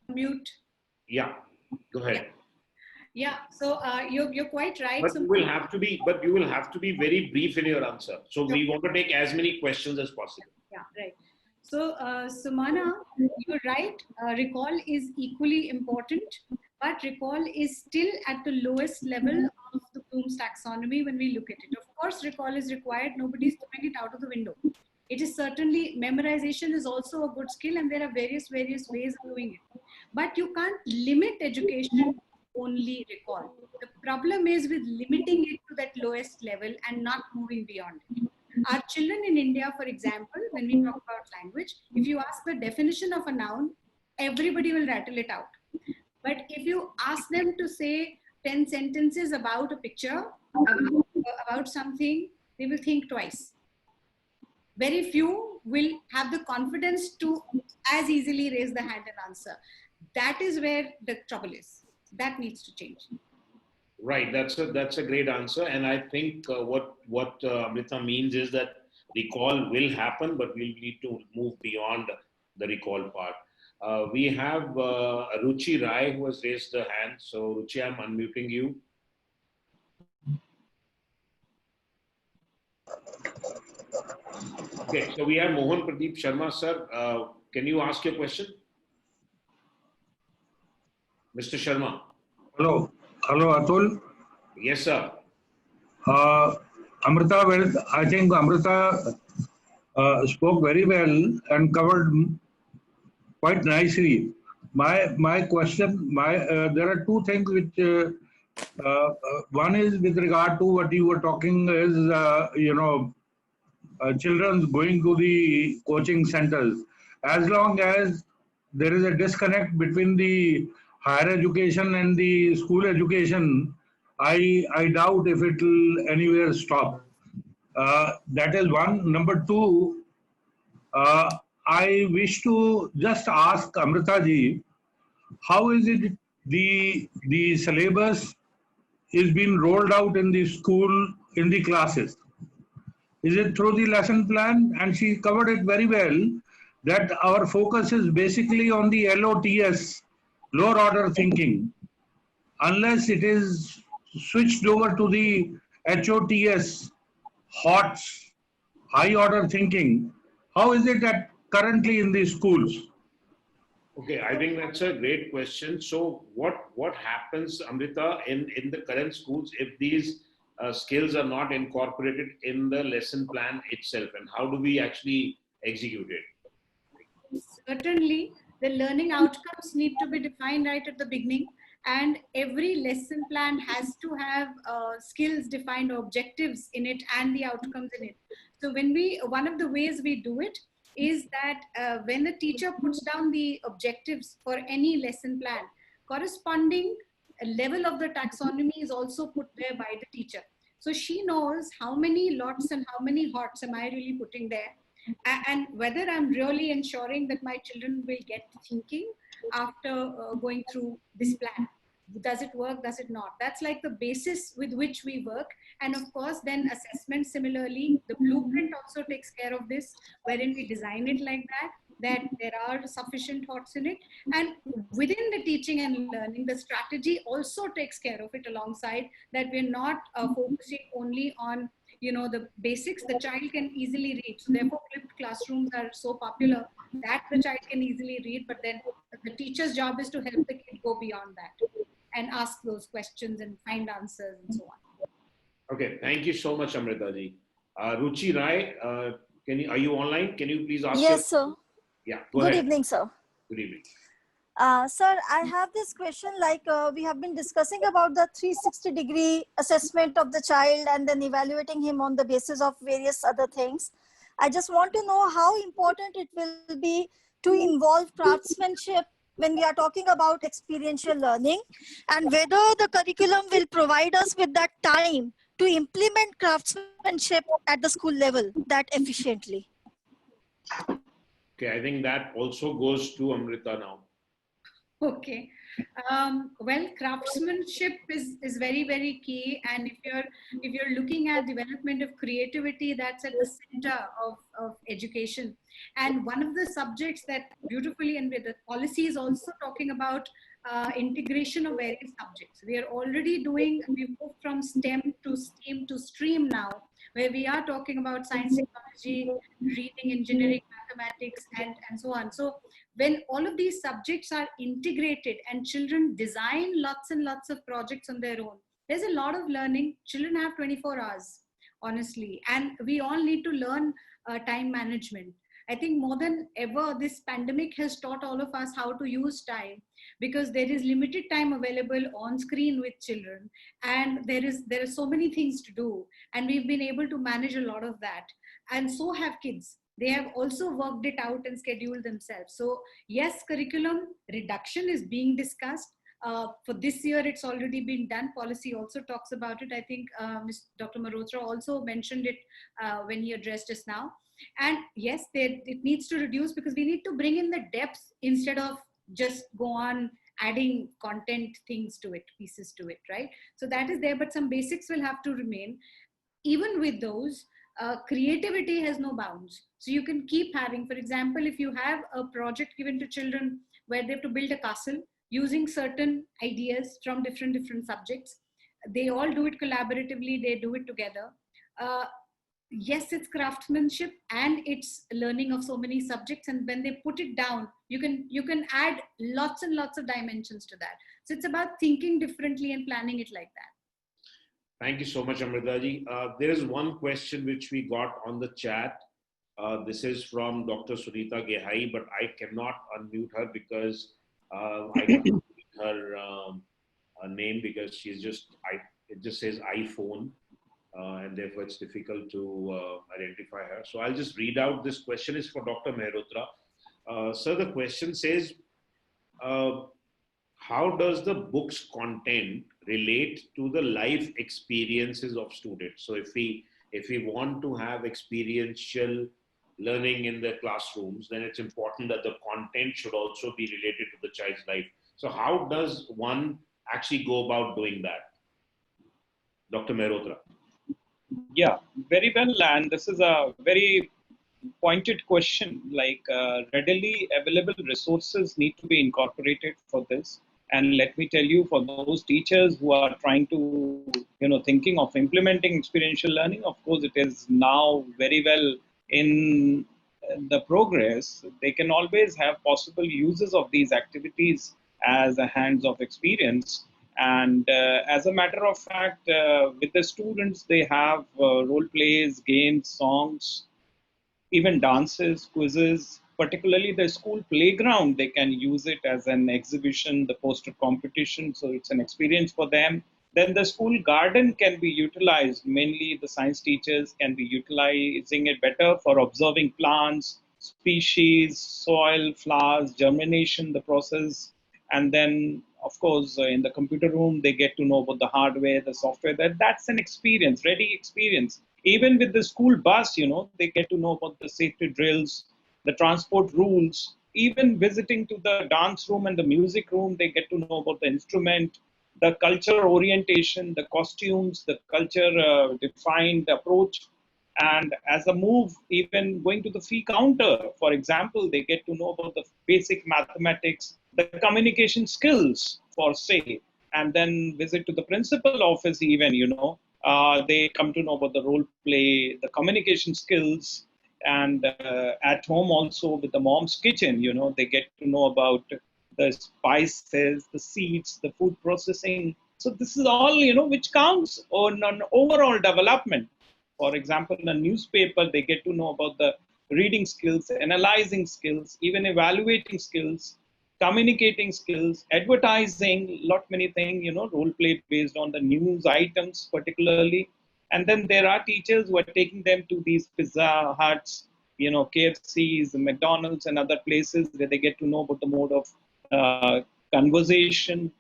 S4: Mute.
S2: Yeah, go ahead.
S4: Yeah, so you're quite right.
S2: But
S4: So
S2: you will have to be very brief in your answer. So we want to take as many questions as possible.
S4: yeah, right. So Sumana, you're right. Recall is equally important, but recall is still at the lowest level of the Bloom's taxonomy when we look at it. Of course, recall is required. Nobody's throwing it out of the window. It is certainly, memorization is also a good skill, and there are various ways of doing it. But you can't limit education to only recall. The problem is with limiting it to that lowest level and not moving beyond it. Our children in India, for example, when we talk about language, if you ask the definition of a noun, everybody will rattle it out. But if you ask them to say 10 sentences about a picture, about something, they will think twice. Very few will have the confidence to as easily raise the hand and answer. That is where the trouble is. That needs to change.
S2: Right, that's a great answer, and I think what Amrita means is that recall will happen, but we'll need to move beyond the recall part. We have Ruchi Rai who has raised her hand. So Ruchi, I'm unmuting you. Okay, so we have Mohan Pradeep Sharma, sir. Can you ask your question? Mr. Sharma.
S6: Hello, Atul.
S2: Yes, sir.
S6: Amrita, I think Amrita spoke very well and covered quite nicely. My question, there are two things which one is with regard to what you were talking is children going to the coaching centers. As long as there is a disconnect between the higher education and the school education, I doubt if it will anywhere stop. That is one. Number two, I wish to just ask Amrita ji, how is it the syllabus is being rolled out in the school, in the classes? Is it through the lesson plan? And she covered it very well, that our focus is basically on the LOTS, lower order thinking. Unless it is switched over to the HOTS, HOTS, high order thinking, how is it that currently in the schools?
S2: Okay, I think that's a great question. So, what happens, Amrita, in the current schools if these skills are not incorporated in the lesson plan itself, and how do we actually execute it?
S4: Certainly, the learning outcomes need to be defined right at the beginning, and every lesson plan has to have skills defined, objectives in it, and the outcomes in it. So one of the ways we do it is that when the teacher puts down the objectives for any lesson plan, corresponding level of the taxonomy is also put there by the teacher. So she knows how many lots and how many hots am I really putting there, and whether I'm really ensuring that my children will get thinking after going through this plan. Does it work? Does it not? That's like the basis with which we work. And of course, then assessment similarly, the blueprint also takes care of this, wherein we design it like that there are sufficient thoughts in it. And within the teaching and learning, the strategy also takes care of it alongside, that we're not focusing only on the basics. The child can easily read. So therefore, flipped classrooms are so popular that the child can easily read, but then the teacher's job is to help the kid go beyond that and ask those questions and find answers and so on.
S2: Okay, thank you so much, Amrita ji. Ruchi Rai, are you online? Can you please ask?
S7: Yes, sir.
S2: Yeah, go
S7: Good
S2: ahead.
S7: evening, sir.
S2: Good evening.
S7: Sir, I have this question, like we have been discussing about the 360-degree assessment of the child and then evaluating him on the basis of various other things. I just want to know how important it will be to involve craftsmanship when we are talking about experiential learning, and whether the curriculum will provide us with that time to implement craftsmanship at the school level that efficiently.
S2: Okay, I think that also goes to Amrita now.
S4: Okay. Well, craftsmanship is very, very key. And if you're looking at development of creativity, that's at the center of education. And one of the subjects that beautifully, and with the policy is also talking about integration of various subjects. We are already we've moved from STEM to STEAM to STREAM now, where we are talking about science, technology, reading, engineering, mathematics, and so on. So when all of these subjects are integrated and children design lots and lots of projects on their own, there's a lot of learning. Children have 24 hours, honestly, and we all need to learn time management. I think more than ever, this pandemic has taught all of us how to use time, because there is limited time available on screen with children, and there are so many things to do, and we've been able to manage a lot of that. And so have kids. They have also worked it out and scheduled themselves. So yes, curriculum reduction is being discussed. For this year, it's already been done. Policy also talks about it. I think Dr. Malhotra also mentioned it when he addressed us now. And yes, it needs to reduce, because we need to bring in the depth instead of just go on adding content things to it, pieces to it, right? So that is there, but some basics will have to remain. Even with those, creativity has no bounds. So you can keep having, for example, if you have a project given to children where they have to build a castle using certain ideas from different subjects, they all do it collaboratively, they do it together. Yes, it's craftsmanship and it's learning of so many subjects, and when they put it down, you can add lots and lots of dimensions to that. So it's about thinking differently and planning it like that.
S2: Thank you so much, Amrita ji. There is one question which we got on the chat. This is from Dr. Sunita Gehai, but I cannot unmute her because I can't read her name, because she's it just says iPhone, and therefore it's difficult to identify her. So I'll just read out. This question is for Dr. Mehrotra. Sir, the question says, how does the book's content relate to the life experiences of students? So if we want to have experiential learning in the classrooms, then it's important that the content should also be related to the child's life. So how does one actually go about doing that? Dr. Mehrotra.
S3: Yeah, very well. And this is a very pointed question. Like readily available resources need to be incorporated for this. And let me tell you, for those teachers who are trying to, thinking of implementing experiential learning, of course, it is now very well in the progress. They can always have possible uses of these activities as a hands of experience. And as a matter of fact, with the students, they have role plays, games, songs, even dances, quizzes, particularly the school playground. They can use it as an exhibition, the poster competition. So it's an experience for them. Then the school garden can be utilized. Mainly the science teachers can be utilizing it better for observing plants, species, soil, flowers, germination, the process. And then, of course, in the computer room, they get to know about the hardware, the software. That's an experience, ready experience. Even with the school bus, they get to know about the safety drills, the transport rules. Even visiting to the dance room and the music room, they get to know about the instrument, the culture orientation, the costumes, the culture defined approach. And as a move, even going to the fee counter, for example, they get to know about the basic mathematics, the communication skills, for say, and then visit to the principal office even, they come to know about the role play, the communication skills, and at home also with the mom's kitchen, they get to know about the spices, the seeds, the food processing. So this is all, which counts on an overall development. For example, in a newspaper, they get to know about the reading skills, analyzing skills, even evaluating skills, communicating skills, advertising, lot many things, role play based on the news items particularly. And then there are teachers who are taking them to these Pizza Huts, KFCs, McDonald's, and other places where they get to know about the mode of conversation.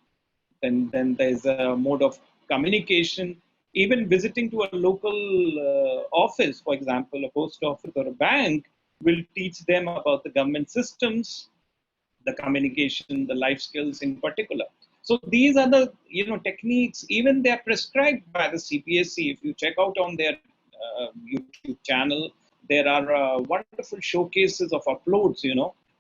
S3: Then there's a mode of communication. Even visiting to a local office, for example, a post office or a bank, will teach them about the government systems, the communication, the life skills in particular. So these are the techniques. Even they are prescribed by the CPSC. If you check out on their YouTube channel, there are wonderful showcases of uploads,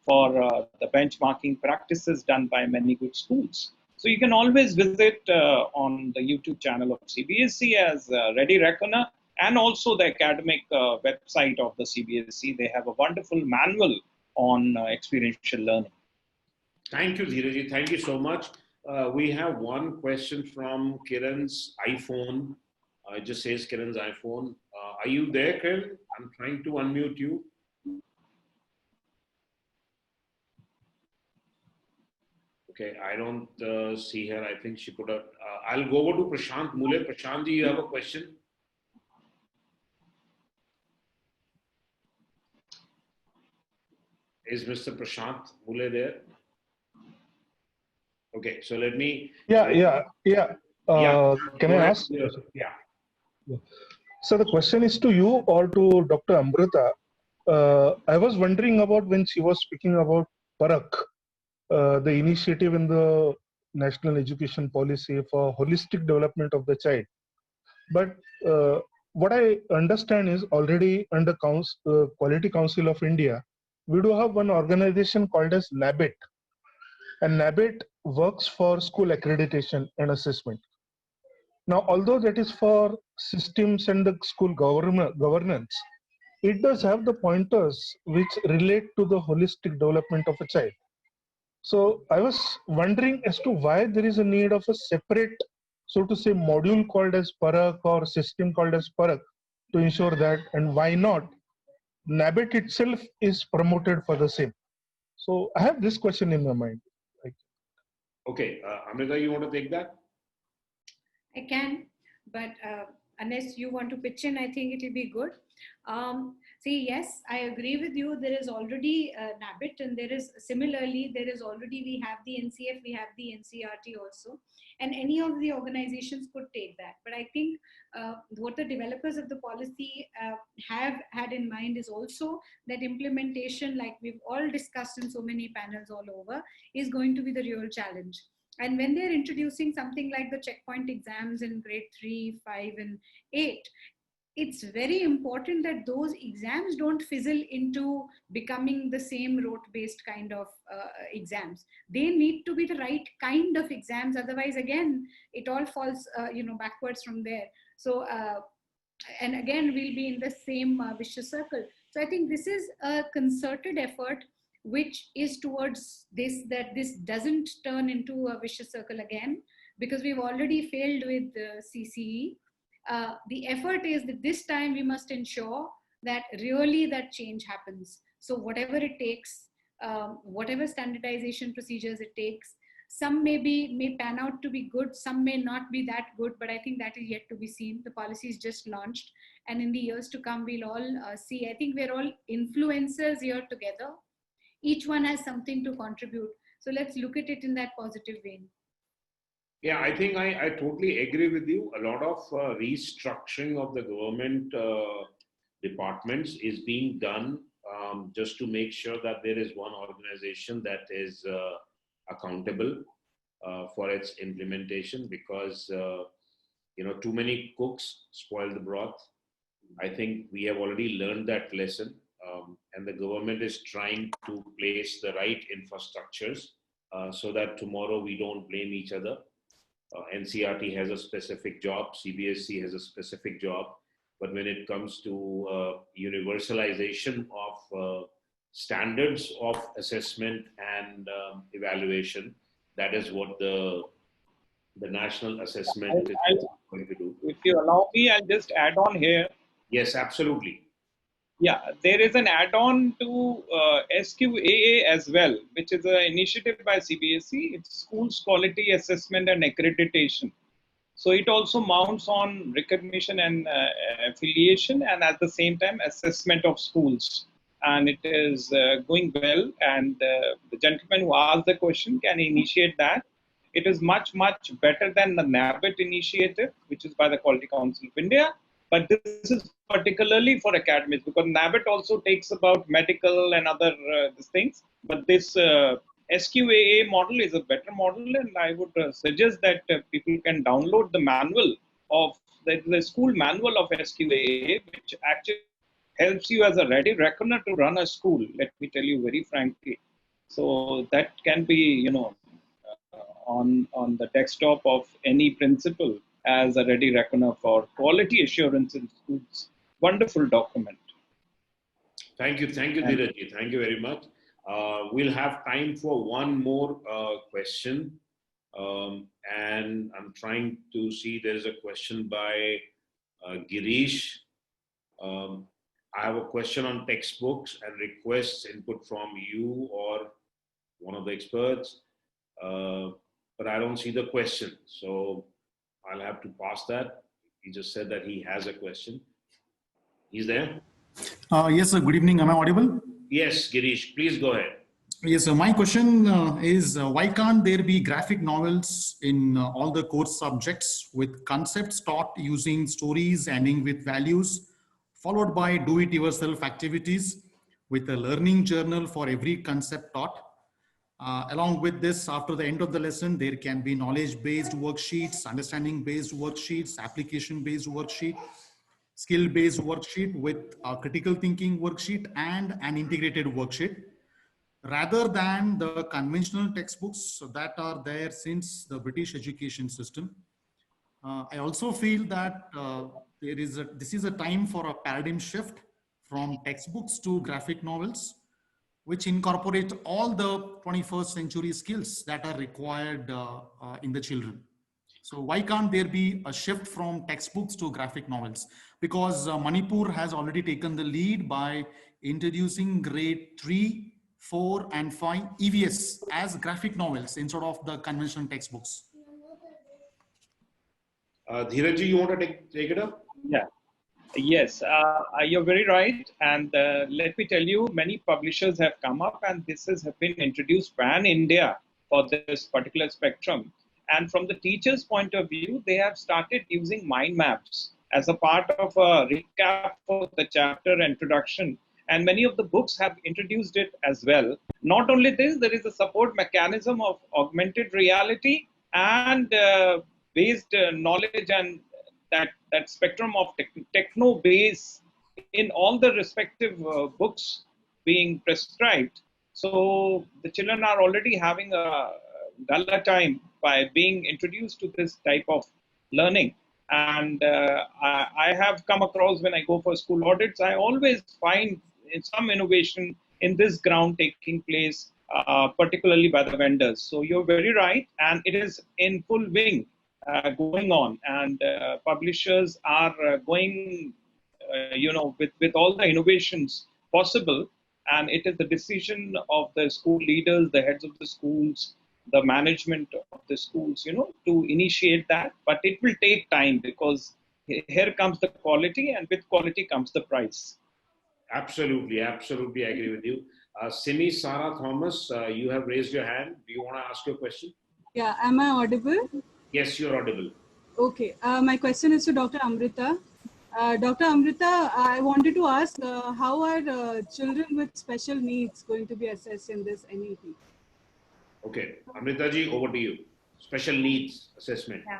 S3: for the benchmarking practices done by many good schools. So you can always visit on the YouTube channel of CBSE as Ready Reckoner, and also the academic website of the CBSE. They have a wonderful manual on experiential learning.
S2: Thank you, Dheeraj. Thank you so much. We have one question from Kiran's iPhone. It just says Kiran's iPhone. Are you there, Kiran? I'm trying to unmute you. Okay, I don't see her. I think she could have. I'll go over to Prashant Mule. Prashant, do you have a question? Is Mr. Prashant Mule there? Okay, so let me.
S8: Yeah. Can I ask?
S2: Yeah.
S8: So the question is to you or to Dr. Amrita. I was wondering about when she was speaking about Parak, the initiative in the National Education Policy for holistic development of the child. But what I understand is already under Quality Council of India, we do have one organization called as NABET. And NABET works for school accreditation and assessment. Now, although that is for systems and the school governance, it does have the pointers which relate to the holistic development of a child. So I was wondering as to why there is a need of a separate, so to say, module called as Parak or system called as Parak to ensure that, and why not NABET itself is promoted for the same. So I have this question in my mind.
S2: Okay, Amrita, you want to take that?
S4: I can, but unless you want to pitch in, I think it will be good. See, yes, I agree with you. There is already NABIT, and there is similarly, there is already, we have the NCF, we have the NCRT also, and any of the organizations could take that. But I think what the developers of the policy have had in mind is also that implementation, like we've all discussed in so many panels all over, is going to be the real challenge. And when they're introducing something like the checkpoint exams in grade 3, 5, and 8, it's very important that those exams don't fizzle into becoming the same rote-based kind of exams. They need to be the right kind of exams. Otherwise, again, it all falls, backwards from there. So, and again, we'll be in the same vicious circle. So I think this is a concerted effort which is towards this, that this doesn't turn into a vicious circle again, because we've already failed with CCE. The effort is that this time we must ensure that really that change happens. So whatever it takes, whatever standardization procedures it takes, some may pan out to be good, some may not be that good, but I think that is yet to be seen. The policy is just launched, and in the years to come, we'll all see. I think we're all influencers here together. Each one has something to contribute. So let's look at it in that positive vein.
S2: Yeah, I think I totally agree with you. A lot of restructuring of the government departments is being done just to make sure that there is one organization that is accountable for its implementation, because too many cooks spoil the broth. I think we have already learned that lesson, and the government is trying to place the right infrastructures so that tomorrow we don't blame each other. NCRT has a specific job, CBSE has a specific job, but when it comes to universalization of standards of assessment and evaluation, that is what the national assessment is going to do.
S3: If you allow me, I'll just add on here.
S2: Yes, absolutely.
S3: Yeah, there is an add-on to SQAA as well, which is an initiative by CBSE. It's Schools Quality Assessment and Accreditation. So it also mounts on recognition and affiliation, and at the same time assessment of schools. And it is going well. And the gentleman who asked the question can initiate that. It is much, much better than the NABIT initiative, which is by the Quality Council of India. But this is particularly for academies, because NABIT also takes about medical and other things. But this SQAA model is a better model, and I would suggest that people can download the manual of the school manual of SQAA, which actually helps you as a ready reckoner to run a school. Let me tell you very frankly. So that can be, on the desktop of any principal as a ready reckoner for quality assurance in schools. Wonderful document.
S2: Thank you, Dheeraj. Thank you very much. We'll have time for one more question. And I'm trying to see, there's a question by Girish. I have a question on textbooks and requests input from you or one of the experts, but I don't see the question. So I'll have to pass that. He just said that he has a question. He's there?
S9: Yes, sir. Good evening. Am I audible?
S2: Yes, Girish, please go ahead.
S9: Yes, so my question is why can't there be graphic novels in all the course subjects with concepts taught using stories ending with values, followed by do-it-yourself activities with a learning journal for every concept taught? Along with this, after the end of the lesson, there can be knowledge-based worksheets, understanding-based worksheets, application-based worksheet, skill-based worksheet with a critical thinking worksheet and an integrated worksheet, rather than the conventional textbooks that are there since the British education system. I also feel that this is a time for a paradigm shift from textbooks to graphic novels, which incorporate all the 21st century skills that are required in the children. So why can't there be a shift from textbooks to graphic novels? Because Manipur has already taken the lead by introducing grade 3, 4 and 5 EVS as graphic novels instead of the conventional textbooks.
S2: Dheeraj, you want to take it up?
S3: Yeah. Yes, you're very right. And let me tell you, many publishers have come up, and this has been introduced pan India for this particular spectrum. And from the teacher's point of view, they have started using mind maps as a part of a recap for the chapter introduction. And many of the books have introduced it as well. Not only this, there is a support mechanism of augmented reality and based knowledge and that spectrum of techno base in all the respective books being prescribed. So the children are already having a gala time by being introduced to this type of learning. And I have come across, when I go for school audits, I always find some innovation in this ground taking place, particularly by the vendors. So you're very right, and it is in full wing going on, and publishers are going, with all the innovations possible, and it is the decision of the school leaders, the heads of the schools, the management of the schools, to initiate that. But it will take time, because here comes the quality, and with quality comes the price.
S2: Absolutely, absolutely, I agree with you. Simi Sarah Thomas, you have raised your hand. Do you want to ask your question?
S10: Yeah, am I audible?
S2: Yes, you're audible.
S10: Okay, my question is to Dr. Amrita. Dr. Amrita, I wanted to ask, how are children with special needs going to be assessed in this NEP?
S2: Okay, Amrita ji, over to you. Special needs assessment.
S4: Yeah.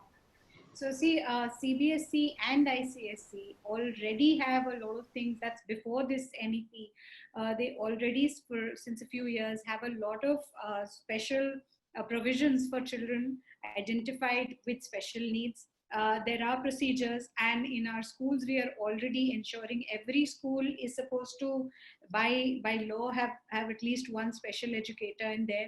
S4: So see, CBSE and ICSE already have a lot of things that's before this NEP. They already, since a few years, have a lot of special provisions for children identified with special needs. There are procedures, and in our schools, we are already ensuring every school is supposed to, by law, have at least one special educator in their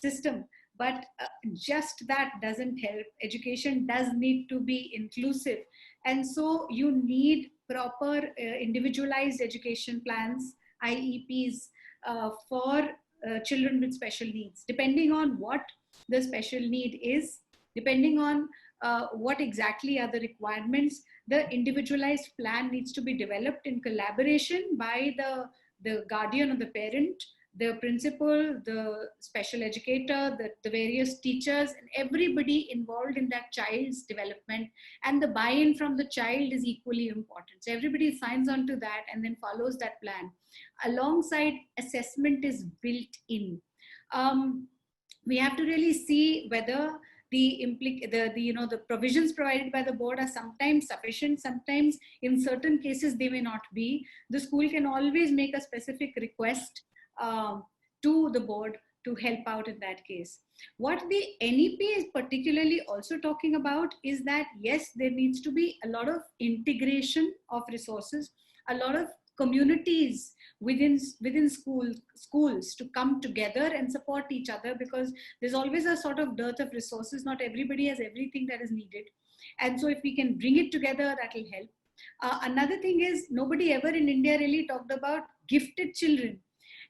S4: system. But just that doesn't help. Education does need to be inclusive. And so you need proper individualized education plans, IEPs, for children with special needs, depending on what the special need is, depending on what exactly are the requirements. The individualized plan needs to be developed in collaboration by the guardian or the parent, the principal, the special educator, the various teachers, and everybody involved in that child's development. And the buy-in from the child is equally important. So everybody signs on to that and then follows that plan. Alongside, assessment is built in. We have to really see whether the provisions provided by the board are sometimes sufficient, sometimes in certain cases they may not be. The school can always make a specific request to the board to help out in that case. What the NEP is particularly also talking about is that, yes, there needs to be a lot of integration of resources, a lot of communities within schools to come together and support each other, because there's always a sort of dearth of resources. Not everybody has everything that is needed. And so if we can bring it together, that will help. Another thing is, nobody ever in India really talked about gifted children.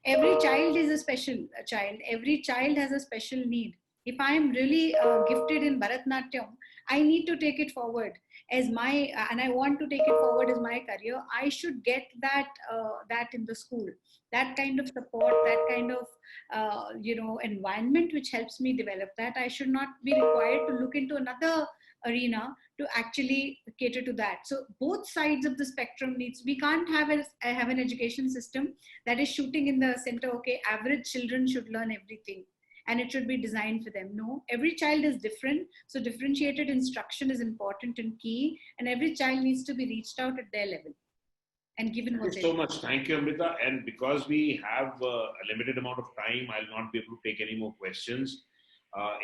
S4: Every child is a special child. Every child has a special need. If I am really gifted in Bharatnatyam, I need to take it forward as my, and I want to take it forward as my career. I should get that in the school. That kind of support, that kind of environment which helps me develop that. I should not be required to look into another arena to actually cater to that. So both sides of the spectrum needs. We can't have an education system that is shooting in the center. Okay, average children should learn everything, and it should be designed for them. No, every child is different. So differentiated instruction is important and key, and every child needs to be reached out at their level and given what they
S2: Thank you so much. Thank you, Amrita. And because we have a limited amount of time, I'll not be able to take any more questions.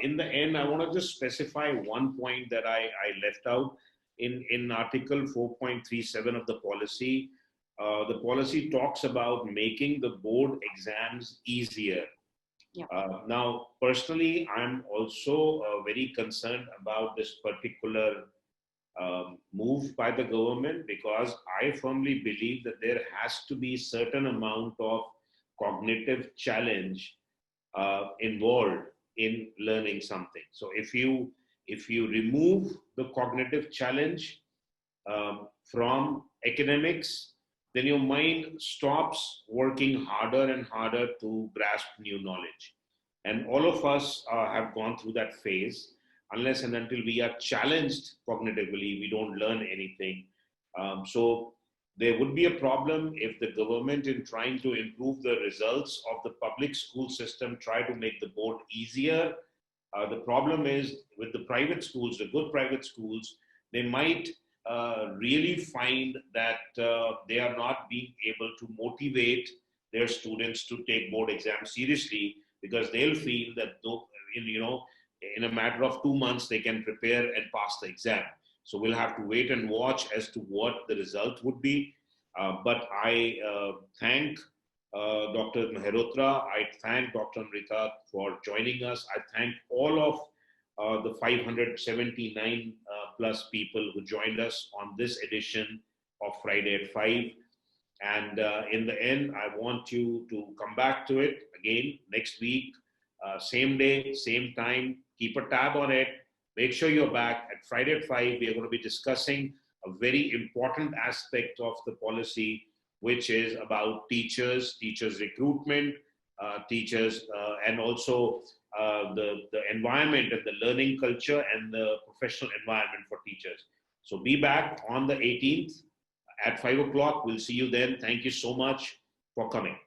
S2: In the end, I want to just specify one point that I left out in Article 4.37 of the policy. The policy talks about making the board exams easier.
S4: Yeah.
S2: Now, personally, I'm also very concerned about this particular move by the government, because I firmly believe that there has to be certain amount of cognitive challenge involved in learning something. So if you remove the cognitive challenge, from academics, then your mind stops working harder and harder to grasp new knowledge. And all of us have gone through that phase. Unless and until we are challenged cognitively, we don't learn anything. So there would be a problem if the government, in trying to improve the results of the public school system, try to make the board easier. The problem is with the private schools, the good private schools, they might really find that they are not being able to motivate their students to take board exams seriously, because they'll feel that in a matter of 2 months they can prepare and pass the exam. So we'll have to wait and watch as to what the result would be. But I thank Dr. Mehrotra. I thank Dr. Amrita for joining us. I thank all of the 579 plus people who joined us on this edition of Friday at 5. And in the end, I want you to come back to it again next week, same day, same time. Keep a tab on it. Make sure you're back at Friday at 5. We are going to be discussing a very important aspect of the policy, which is about teachers recruitment, teachers, and also the environment and the learning culture and the professional environment for teachers. So be back on the 18th at 5 o'clock. We'll see you then. Thank you so much for coming.